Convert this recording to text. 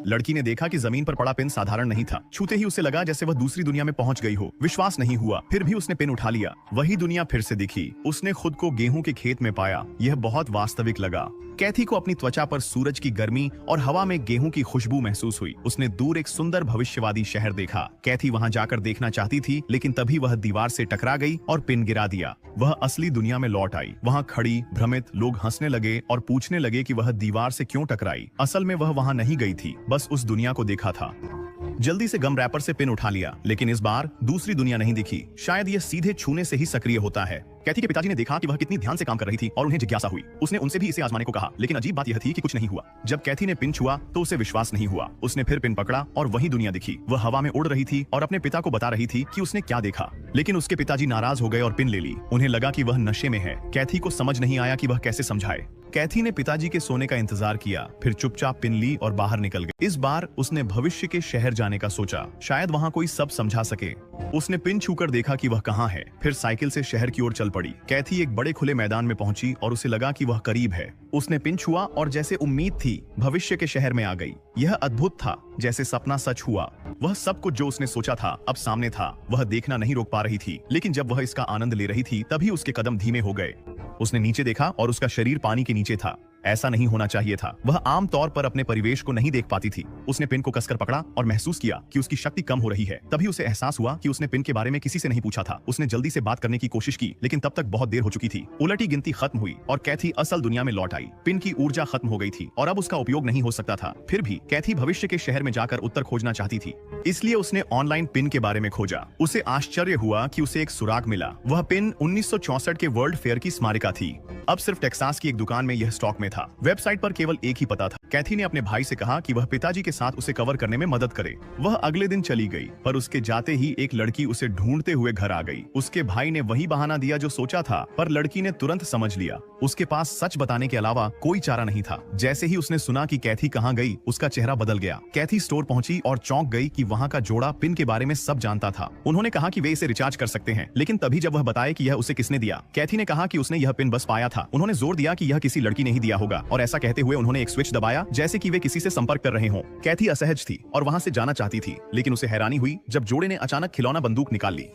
लड़की ने देखा कि जमीन पर पड़ा पिन साधारण नहीं था। छूते ही उसे लगा जैसे वह दूसरी दुनिया में पहुंच गई हो। विश्वास नहीं हुआ, फिर भी उसने पिन उठा लिया। वही दुनिया फिर से दिखी। उसने खुद को गेहूं के खेत में पाया। यह बहुत वास्तविक लगा। कैथी को अपनी त्वचा पर सूरज की गर्मी और हवा में गेहूं की खुशबू महसूस हुई। उसने दूर एक सुंदर भविष्यवादी शहर देखा। कैथी वहां जाकर देखना चाहती थी, लेकिन तभी वह दीवार से टकरा गई और पिन गिरा दिया। वह असली दुनिया में लौट आई। वहां खड़ी भ्रमित लोग हंसने लगे और पूछने लगे कि वह दीवार से क्यों टकराई। असल में वह वहां नहीं गई थी, बस उस दुनिया को देखा था। जल्दी से गम रैपर से पिन उठा लिया, लेकिन इस बार दूसरी दुनिया नहीं दिखी। शायद यह सीधे छूने से ही सक्रिय होता है। कैथी के पिताजी ने देखा कि वह कितनी ध्यान से काम कर रही थी और उन्हें जिज्ञासा हुई। उसने उनसे भी इसे आजमाने को कहा, लेकिन अजीब बात यह थी कि कुछ नहीं हुआ। जब कैथी ने पिन छुआ तो उसे विश्वास नहीं हुआ। उसने फिर पिन पकड़ा और वही दुनिया दिखी। वह हवा में उड़ रही थी और अपने पिता को बता रही थी कि उसने क्या देखा, लेकिन उसके पिताजी नाराज हो गए और पिन ले ली। उन्हें लगा कि वह नशे में है। कैथी को समझ नहीं आया कि वह कैसे समझाए। कैथी ने पिताजी के सोने का इंतजार किया, फिर चुपचाप पिन ली और बाहर निकल गई। इस बार उसने भविष्य के शहर जाने का सोचा, शायद वहां कोई सब समझा सके। उसने पिन छूकर देखा कि वह कहां है, फिर साइकिल से शहर की ओर चल पड़ी। कैथी एक बड़े खुले मैदान में पहुंची और उसे लगा कि वह करीब है। उसने पिन छुआ और जैसे उम्मीद थी, भविष्य के शहर में आ गई। यह अद्भुत था, जैसे सपना सच हुआ। वह सब कुछ जो उसने सोचा था अब सामने था। वह देखना नहीं रोक पा रही थी, लेकिन जब वह इसका आनंद ले रही थी तभी उसके कदम धीमे हो गए। उसने नीचे देखा और उसका शरीर पानी के नीचे था। ऐसा नहीं होना चाहिए था। वह आम तौर पर अपने परिवेश को नहीं देख पाती थी। उसने पिन को कसकर पकड़ा और महसूस किया कि उसकी शक्ति कम हो रही है। तभी उसे एहसास हुआ कि उसने पिन के बारे में किसी से नहीं पूछा था। उसने जल्दी से बात करने की कोशिश की, लेकिन तब तक बहुत देर हो चुकी थी। उलटी गिनती खत्म हुई और कैथी असल दुनिया में लौट आई। पिन की ऊर्जा खत्म हो गई थी और अब उसका उपयोग नहीं हो सकता था। फिर भी कैथी भविष्य के शहर में जाकर उत्तर खोजना चाहती थी, इसलिए उसने ऑनलाइन पिन के बारे में खोजा। उसे आश्चर्य हुआ कि उसे एक सुराग मिला। वह पिन 1964 के वर्ल्ड फेयर की स्मारिका थी। अब सिर्फ टेक्सास की एक दुकान में यह स्टॉक में था। वेबसाइट पर केवल एक ही पता था। कैथी ने अपने भाई से कहा कि वह पिताजी के साथ उसे कवर करने में मदद करे। वह अगले दिन चली गई, पर उसके जाते ही एक लड़की उसे ढूंढते हुए घर आ गई। उसके भाई ने वही बहाना दिया जो सोचा था, पर लड़की ने तुरंत समझ लिया। उसके पास सच बताने के अलावा कोई चारा नहीं था। जैसे ही उसने सुना कि कैथी कहाँ गई, उसका चेहरा बदल गया। कैथी स्टोर पहुंची और चौंक गई कि वहाँ का जोड़ा पिन के बारे में सब जानता था। उन्होंने कहा कि वे इसे रिचार्ज कर सकते हैं, लेकिन तभी जब वह बताए कि यह उसे किसने दिया, कैथी ने कहा कि उसने यह पिन बस पाया था। उन्होंने जोर दिया कि यह किसी लड़की ने ही दिया होगा, और ऐसा कहते हुए उन्होंने एक स्विच दबाया जैसे कि वे किसी से संपर्क कर रहे हों। कैथी असहज थी और वहां से जाना चाहती थी, लेकिन उसे हैरानी हुई जब जोड़े ने अचानक खिलौना बंदूक निकाल ली।